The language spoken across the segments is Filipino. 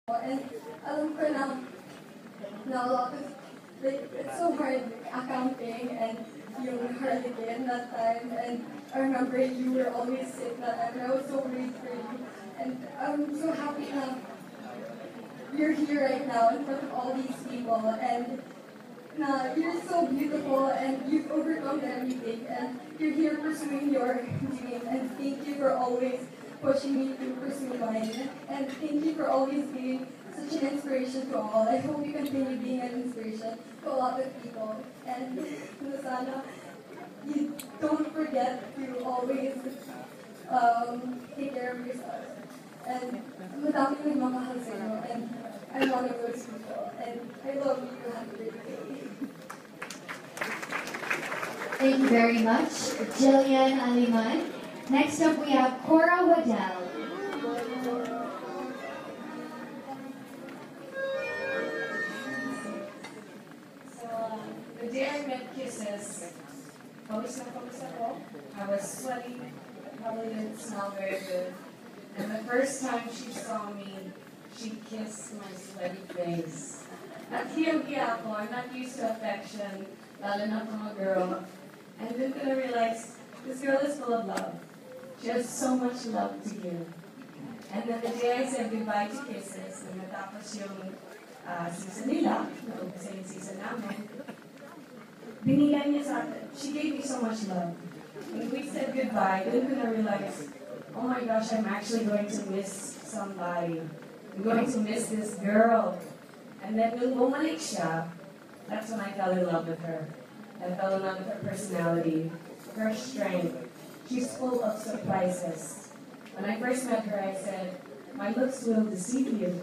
And alam ko na a lot of, like, it's so hard accounting and yung Harlequin that time. And I remember you were always sick that time, and I was so worried for you. And I'm so happy na you're here right now in front of all these people. And na you're so beautiful and you've overcome everything. And you're here pursuing your dream. And thank you for always pushing me to pursue mine. And thank you for always being such an inspiration to all. I hope you continue being an inspiration to a lot of people. And sana you don't forget to always take care of yourself. And madami nagmamahal sa'yo. And I'm one of those people. And I love you. Have a great day. Thank you very much, Jillian Aliman. Next up, we have Cora Waddell. So, the day I met Kisses, pawis ako. I was sweaty, probably didn't smell very good. And the first time she saw me, she kissed my sweaty face. At hiyang-hiya ako, I'm not used to affection, lalo na from a girl. And then I realized, this girl is full of love. She has so much love to give. And then the day I said goodbye to Kisses, and natapos yung season nila, naubos yung season namin, binigay niya sa akin. She gave me so much love. When we said goodbye, then I realized, oh my gosh, I'm actually going to miss somebody. I'm going to miss this girl. And then nung bumalik siya, that's when I fell in love with her. I fell in love with her personality, her strength. She's full of surprises. When I first met her, I said, my looks will deceive you.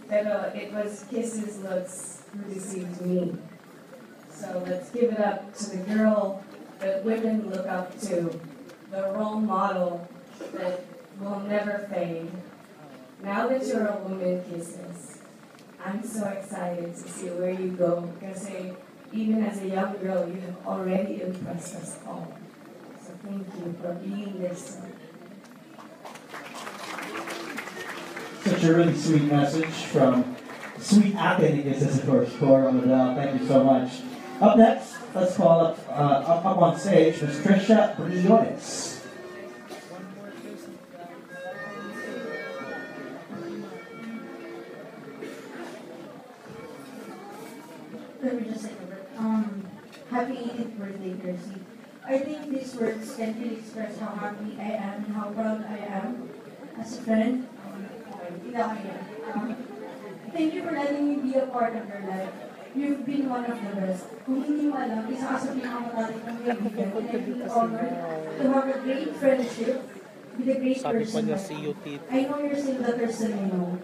Pero it was Kisses' looks who deceived me. So let's give it up to the girl that women look up to, the role model that will never fade. Now that you're a woman, Kisses, I'm so excited to see where you go. Because even as a young girl, you have already impressed us all. So thank you for being this. Such a really sweet message from sweet ate ni Kisses, of course, Cora Waddell. Thank you so much. Up next, let's call up on stage Ms. Trisha Briones. Let me just say happy 80th birthday, Jersey. I think these words can really express how happy I am and how proud I am as a friend. Thank you for letting me be a part of your life. You've been one of the best. Kung hindi mo alam, isa ka sa pinakamatalik kong kaibigan, and I feel honored to have a great friendship with a great person. I know you're still the person you know.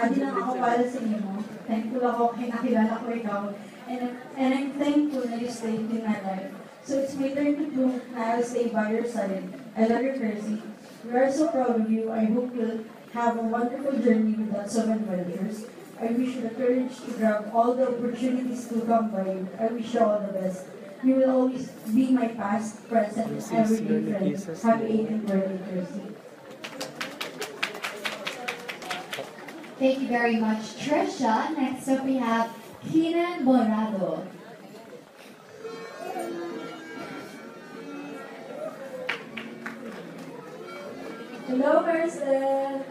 Adi lang ako para sa inyo mo. Thankful ako kay nakilala ko ikaw. And I'm thankful that you stayed in my life. So it's my turn to prove na I'll stay by your side. I love you, Percy. We are so proud of you. I hope you'll have a wonderful journey with lots of adventures. I wish you the courage to grab all the opportunities to come by you. I wish you all the best. You will always be my past, present, and everyday friend. Happy 18th birthday, Percy. Thank you very much, Trisha. Next up, we have Keenan Borrado. Hello, Marcel.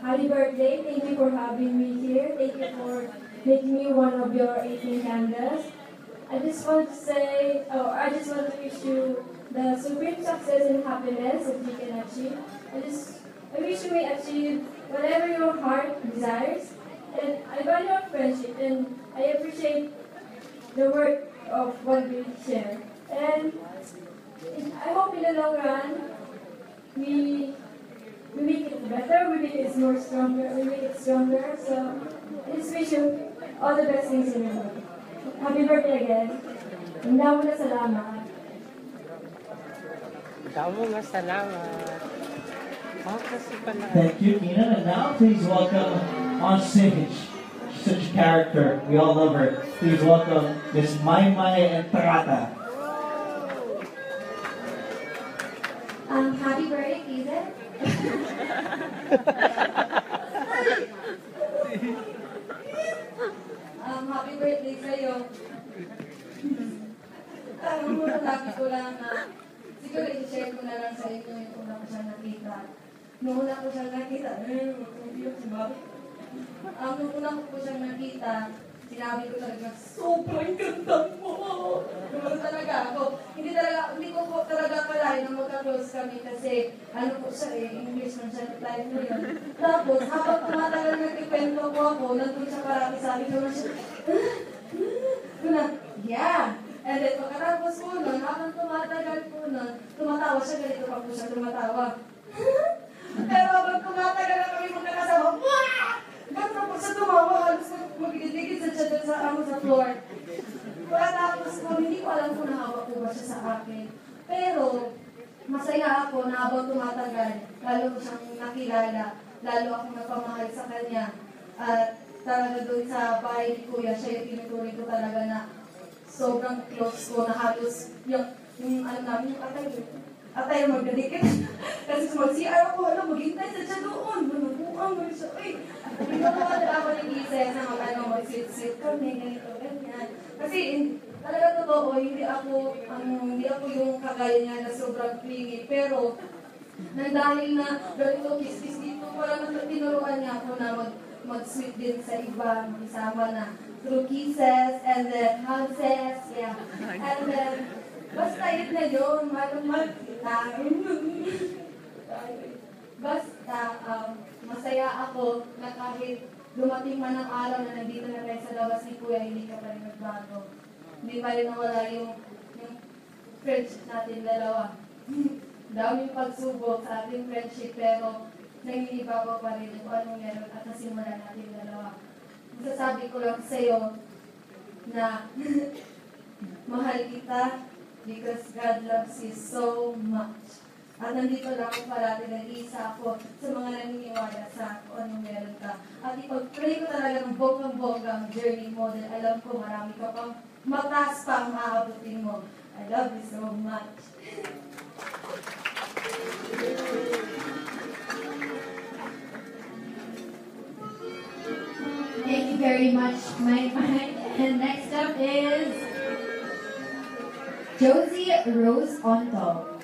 Happy birthday. Thank you for having me here. Thank you for making me one of your 18 candles. I just want to wish you the supreme success and happiness that you can achieve. I wish you may achieve whatever your heart desires. And I value our friendship and I appreciate the work of what we share. And I hope in the long run, we make it better, we make it more stronger, we make it stronger. So I just wish you all the best things in your life. Happy birthday again. Ang damo na salamat. Damo nga salamat. Thank you, Keenan. And now, please welcome on stage. She's such a character. We all love her. Please welcome Miss Maymay Entrata. Happy birthday, Kizet. masasabi ko lang na, siguro i-share ko na lang sa inyo yung una ko siya nakita. Nung una ko siya nakita, nung una ko po siyang nakita, sinabi ko talaga, sobrang ganda mo! Gano'n talaga ako. Hindi ko po talaga kalain na magka-close kami kasi, ano po siya English man siya na time na yun. Tapos, habang tumatagal nagkikwento ko ako, nandun siya parati, sabi ko na siya, yeah! And then, pagkatapos po nun, habang tumatagal po nun, tumatawa siya, ganito pa po siya tumatawa. Pero habang tumatagal na kami magkakasama, wah! Ganito po siya tumawa, halos magdidikit siya sa floor. Pagkatapos po, hindi ko alam kung nahawa po ba siya sa akin. Pero, masaya ako na habang tumatagal, lalo ko siyang nakilala, lalo akong nagpamahal sa kanya. At talaga doon sa bahay ni Kuya, siya yung tinutuloy ko talaga na sobrang close ko na halos yung ano namin, yung atay magdadikit. Kasi mag-CR ako, maghintay sa siya doon. Manubuang mo siya. Uy, hindi ko ako ng ises na mag-sit-sit kami, ganito, ganyan. Kasi talaga totoo, hindi ako yung kagaya niya na sobrang clingy. Pero, nang dahil na ganito, kiss-kiss dito, parang tinuruan niya ako na mag-sweet din sa iba, mag-isama na through kisses, and then hugs, yeah. And then, basta yun na yun, mahal kita. Basta, masaya ako na kahit dumating man ang araw na nandito na tayo sa labas ni Kuya, hindi ka pa rin nagbago. Hindi pa rin nawala yung friendship natin dalawa. Daming pagsubok sa ating friendship, pero nangingibabaw pa rin kung anong meron at nasimulan natin dalawa. Masasabi ko lang sa'yo na mahal kita because God loves you so much. At nandito lang ako parati, nag-iisa ako sa mga naniniwala sa kung anong meron ka. At ipag-pray ko talaga ng bonggang-bongga ang journey mo dahil alam ko marami ka pang mataas pa ang aabutin mo. I love you so much. Thank you very much, Mike. And next up is Josie Rose Onto.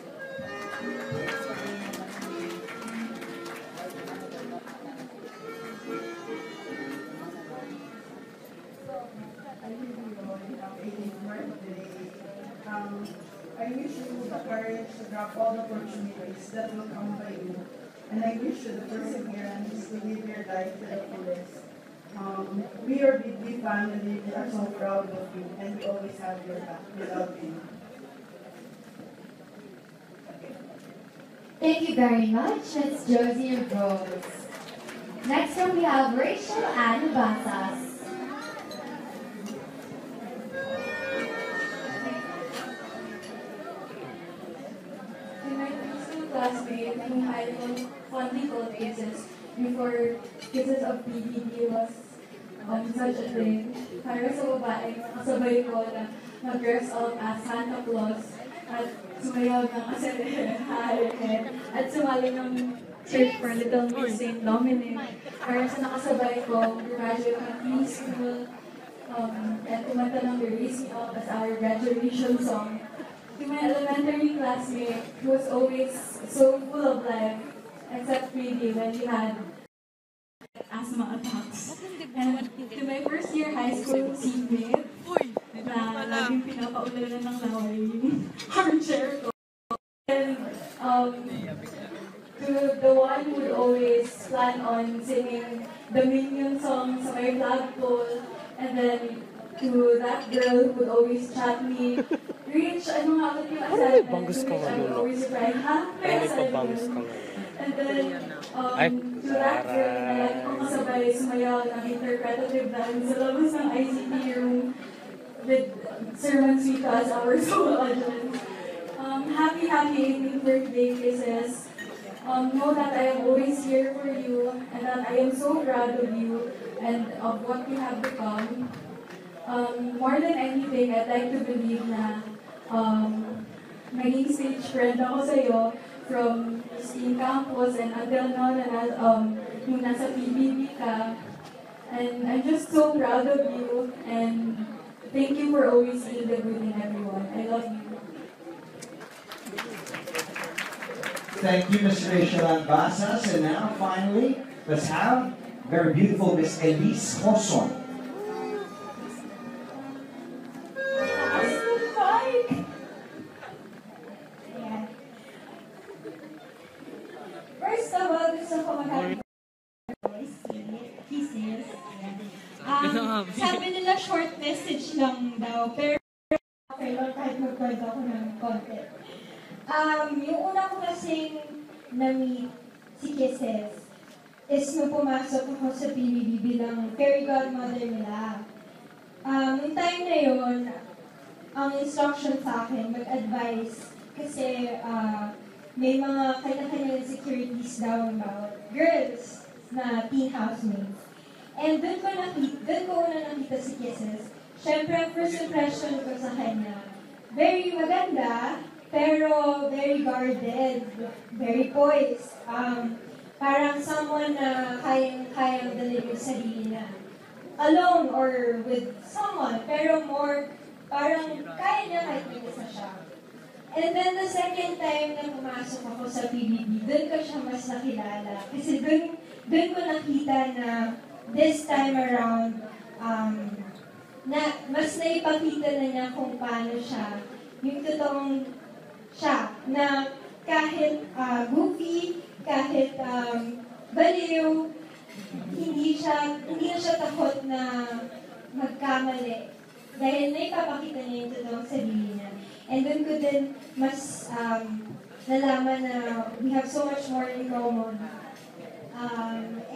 I wish you the courage to grab all the opportunities that will come by you. And I wish you the perseverance to live your life to the fullest. We are big family. We are so proud of you, and we always have your back. We love you. Thank you very much. It's Josie Rose. Next up, we have Rachel Ann Basas. Classmate whom I fondly called Kisses before Kisses of PBB was such a thing. Para sa babae, kasabay ko na mag-dress up as Santa Claus at sumayaw ng asarehan at sumali ng church for Little Miss St. Dominic. Para sa nakasabay ko, graduate ng preschool and kumanta ng The Raise Me Up as our graduation song. To my elementary classmate, who was always so full of life, except really when he had asthma attacks. And to my first year high school seatmate, na laging pinapaulanan ng laway yung armchair ko. And to the one who would always plan on singing the Minion song sa my flagpole, and then to that girl who would always chat me, Rich, ano nga ulit yung assignment? Bangus ka nga, I would Lolo. always reply, ha? May Bangus ka assignment. nga. And then, to that girl na lagi kong kasabay sumayaw ng interpretative dance sa labas ng ICT room with Sermon Sweet as our sole audience. Happy 18th birthday, Kisses. Know that I am always here for you and that I am so proud of you and of what you have become. More than anything, I'd like to believe na naging stage friend ako sa'yo from Christine Campos and until now na nung nasa PBB ka. And I'm just so proud of you and thank you for always being the good in everyone. I love you. Thank you, Ms. Rachel Basas. And now, finally, let's have very beautiful Miss Elise Horson. First of all, gusto ko mag-happy kisses. Sabi nila short message lang daw, pero okay lang kahit mag-call ako ng konti. Yung una ko kasing na-meet si Kisses is nung pumasok ako sa PBB bilang fairy godmother nila. Yung time na yun, ang instruction sa akin, mag-advise kasi may mga kanya-kanya insecurities daw about girls na teen housemates. And doon ko una nakita si Kisses. Siyempre, ang first impression ko sa kanya, very maganda, pero very guarded, very poised. Parang someone na kayang dalhin yung sarili na alone or with someone, pero more, parang kaya niya kahit mag-isa siya. And then the second time na pumasok ako sa PBB, doon ko siya mas nakilala. Kasi doon ko nakita na this time around, na mas naipakita na niya kung paano siya, yung totoong siya, na kahit goofy, kahit baliw, hindi na siya takot na magkamali. Dahil naipapakita niya yung totoong sarili niya. And doon ko din mas nalaman na we have so much more in common.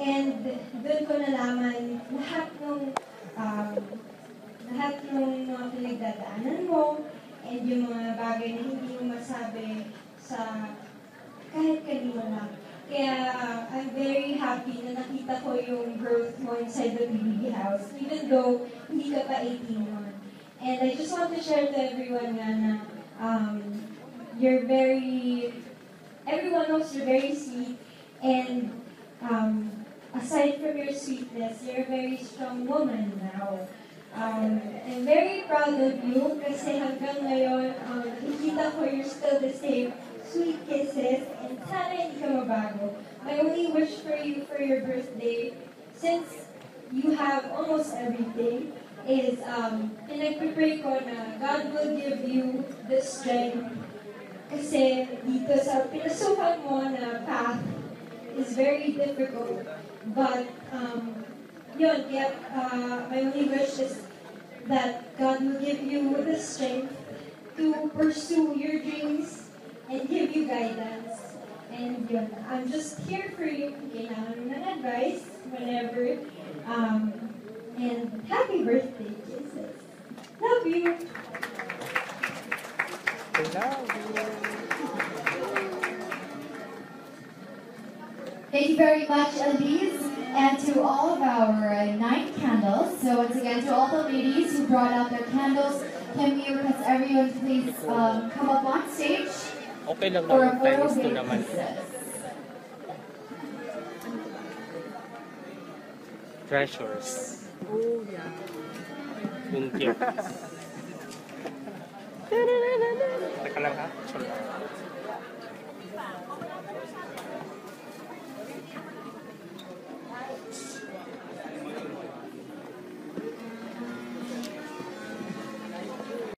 And doon ko nalaman lahat ng mga pinagdadaanan mo and yung mga bagay na hindi mo masabi sa kahit kanino lang. Kaya I'm very happy na nakita ko yung growth mo inside the PBB house, even though hindi ka pa 18 noon. And I just want to share to everyone na everyone knows you're very sweet, and aside from your sweetness, you're a very strong woman now. I'm very proud of you kasi hanggang ngayon, nakikita ko you're still the same sweet Kisses, and sana hindi ka mabago. My only wish for you for your birthday, since you have almost everything, is pinag-pray ko na God will give you the strength kasi dito sa pinasukan mo na path is very difficult. But yun, kaya my only wish is that God will give you the strength to pursue your dreams and give you guidance. And yun, I'm just here for you kung kailangan mo ng advice whenever. And happy birthday, Kisses. Love you! Thank you very much, Elise, and to all of our 9 candles. So once again, to all the ladies who brought out their candles, can we request everyone please come up on stage Okay lang for a naman, photo times 2 with naman. Kisses. Treasures. Oh, yeah. Yung cute. Teka lang ha. Sure.